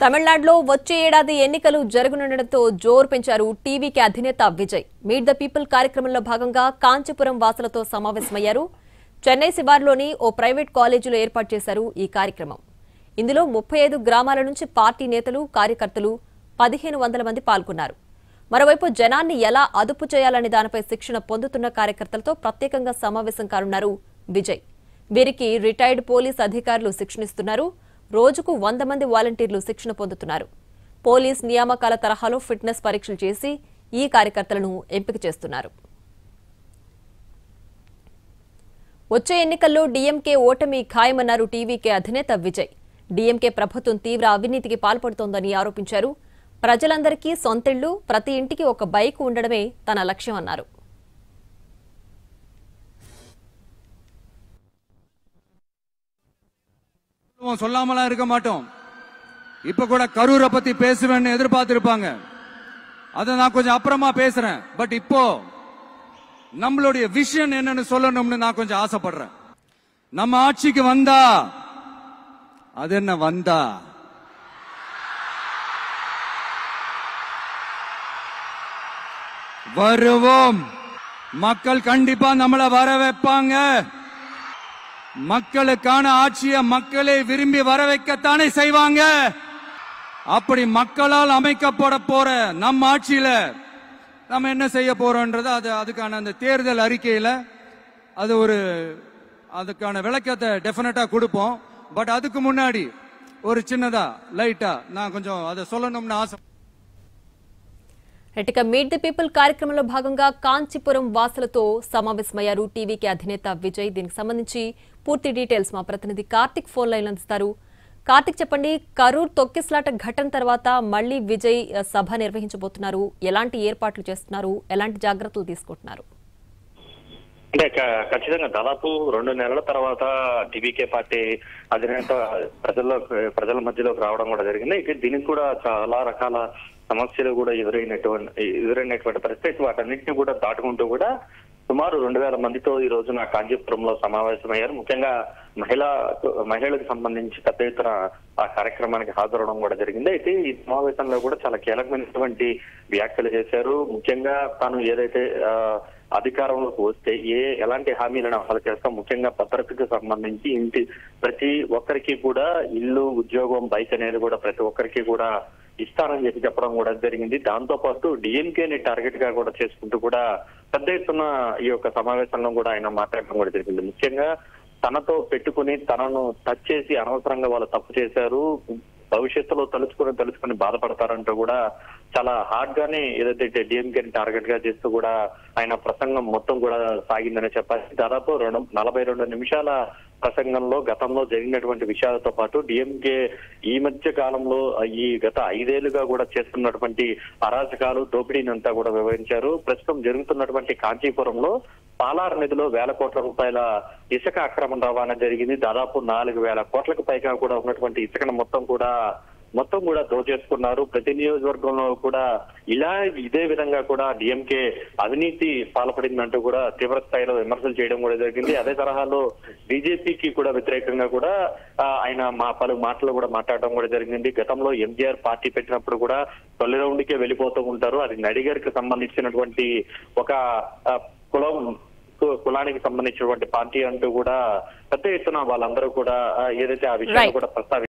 తమిళనాడులో వచ్చే ఏడాది ఎన్నికలు జరగనుండటంతో జోరు పెంచారు టీవీకి అధినేత విజయ్. మీట్ ద పీపుల్ కార్యక్రమంలో భాగంగా కాంచీపురం వాసులతో సమావేశమయ్యారు. చెన్నై శివార్లోని ఓ ప్రైవేట్ కాలేజీలో ఏర్పాటు చేశారు ఈ కార్యక్రమం. ఇందులో 35 గ్రామాల నుంచి పార్టీ నేతలు, కార్యకర్తలు 1500 మంది పాల్గొన్నారు. మరోవైపు జనాన్ని ఎలా అదుపు చేయాలనే దానిపై శిక్షణ పొందుతున్న కార్యకర్తలతో ప్రత్యేకంగా సమావేశం కానున్నారు విజయ్. వీరికి రిటైర్డ్ పోలీస్ అధికారులు శిక్షణిస్తున్నారు. రోజుకు 100 మంది వాలంటీర్లు శిక్షణ పొందుతున్నారు. పోలీస్ నియామకాల తరహాలో ఫిట్నెస్ పరీక్షలు చేసి ఈ కార్యకర్తలను ఎంపిక చేస్తున్నారు. వచ్చే ఎన్నికల్లో డీఎంకే ఓటమి ఖాయమన్నారు టీవీకే అధినేత విజయ్. డీఎంకే ప్రభుత్వం తీవ్ర అవినీతికి పాల్పడుతోందని ఆరోపించారు. ప్రజలందరికీ సొంతిళ్లు, ప్రతి ఇంటికి ఒక బైక్ ఉండడమే తన లక్ష్యమన్నారు. சொல்லாமலாம் இருக்க மாட்டோம். இப்ப கூட கரூரை பத்தி பேசுவேன்னு எதிர்பார்த்திருப்பாங்க. அதை நான் கொஞ்சம் அப்புறமா பேசுறேன். பட் இப்போ நம்மளுடைய விஷன் என்னன்னு சொல்லணும்னு நான் கொஞ்சம் ஆசைப்படுறேன். நம்ம ஆட்சிக்கு வந்தா அது என்ன வந்தா வருவோம். மக்கள் கண்டிப்பா நம்மளை வர வைப்பாங்க. மக்களுக்கான ஆட்சியை மக்களே விரும்பி வர வைக்கத்தானே செய்வாங்க. அப்படி மக்களால் அமைக்கப்பட போற நம்ம ஆட்சியில நம்ம என்ன செய்ய போறோம்ன்றது அதுக்கான அந்த தேர்தல் அறிக்கையில அதுக்கான விளக்கத்தை டெஃபினட்டா கொடுப்போம். பட் அதுக்கு முன்னாடி ஒரு சின்னதா லைட்டா நான் கொஞ்சம் அதை சொல்லணும்னு ஆசை. ఇక మీట్ ది పీపుల్ కార్యక్రమంలో భాగంగా కాంచీపురం వాసులతో సమావేశమయ్యారు టీవీకి అధినేత విజయ్. దీనికి సంబంధించి పూర్తి డీటెయిల్స్ మా ప్రతినిధి కార్తిక్ ఫోన్ లైన్ అందిస్తారు. కార్తిక్, చెప్పండి, కరూర్ తొక్కిసలాట ఘటన తర్వాత మళ్లీ విజయ్ సభ నిర్వహించబోతున్నారు. ఎలాంటి ఏర్పాట్లు చేస్తున్నారు, ఎలాంటి జాగ్రత్తలు తీసుకుంటున్నారు? అంటే ఖచ్చితంగా దాదాపు 2 నెలల తర్వాత టీవీకే పార్టీ అధినేత ప్రజల మధ్యలోకి రావడం కూడా జరిగింది. ఇక దీనికి కూడా చాలా రకాల సమస్యలు కూడా ఎదురైనటువంటి పరిస్థితి, వాటన్నింటినీ కూడా దాటుకుంటూ కూడా సుమారు 2000 మందితో ఈ రోజున కాంచీపురంలో సమావేశమయ్యారు. ముఖ్యంగా మహిళలకు సంబంధించి పెద్ద ఎత్తున ఆ కార్యక్రమానికి హాజరవడం కూడా జరిగింది. అయితే ఈ సమావేశంలో కూడా చాలా కీలకమైనటువంటి వ్యాఖ్యలు చేశారు. ముఖ్యంగా తాను ఏదైతే అధికారంలోకి వస్తే ఎలాంటి హామీలను అమలు చేస్తాం, ముఖ్యంగా భద్రతకు సంబంధించి ప్రతి ఒక్కరికి కూడా ఇల్లు, ఉద్యోగం, బైక్ అనేది కూడా ప్రతి ఒక్కరికి కూడా ఇస్తానని చెప్పడం కూడా జరిగింది. దాంతో పాటు డిఎంకేని టార్గెట్ గా కూడా చేసుకుంటూ కూడా పెద్ద ఎత్తున ఈ యొక్క సమావేశంలో కూడా ఆయన మాట్లాడడం కూడా జరిగింది. ముఖ్యంగా తనతో పెట్టుకుని తనను టచ్ చేసి అనవసరంగా వాళ్ళు తప్పు చేశారు, భవిష్యత్తులో తలుచుకుని బాధపడతారంటూ కూడా చాలా హార్డ్ గానే ఏదైతే డిఎంకేని టార్గెట్ గా చేస్తూ కూడా ఆయన ప్రసంగం మొత్తం కూడా సాగిందనే చెప్పాలి. దాదాపు 42 నిమిషాల ప్రసంగంలో గతంలో జరిగినటువంటి విషయాలతో పాటు డిఎంకే ఈ మధ్య కాలంలో ఈ గత 5 ఏళ్లుగా కూడా చేస్తున్నటువంటి అరాచకాలు, దోపిడీని అంతా కూడా వివరించారు. ప్రస్తుతం జరుగుతున్నటువంటి కాంచీపురంలో పాలార్ నదిలో 1000 కోట్ల రూపాయల ఇసుక అక్రమ రవాణా జరిగింది. దాదాపు 4000 కోట్లకు పైగా కూడా ఉన్నటువంటి ఇసుకను మొత్తం కూడా దోచేసుకున్నారు. ప్రతి నియోజకవర్గంలో కూడా ఇదే విధంగా కూడా డిఎంకే అవినీతి పాల్పడిందంటూ కూడా తీవ్ర స్థాయిలో విమర్శలు చేయడం కూడా జరిగింది. అదే తరహాలో బీజేపీకి కూడా వ్యతిరేకంగా కూడా ఆయన పలు మాటలు కూడా మాట్లాడడం కూడా జరిగింది. గతంలో ఎంజీఆర్ పార్టీ పెట్టినప్పుడు కూడా తొలి రౌండ్కే వెళ్ళిపోతూ ఉంటారు. అది నడిగర్కి సంబంధించినటువంటి ఒక కులానికి సంబంధించినటువంటి పార్టీ అంటూ కూడా పెద్ద ఎత్తున వాళ్ళందరూ కూడా ఏదైతే ఆ విషయాన్ని కూడా ప్రస్తావించారు.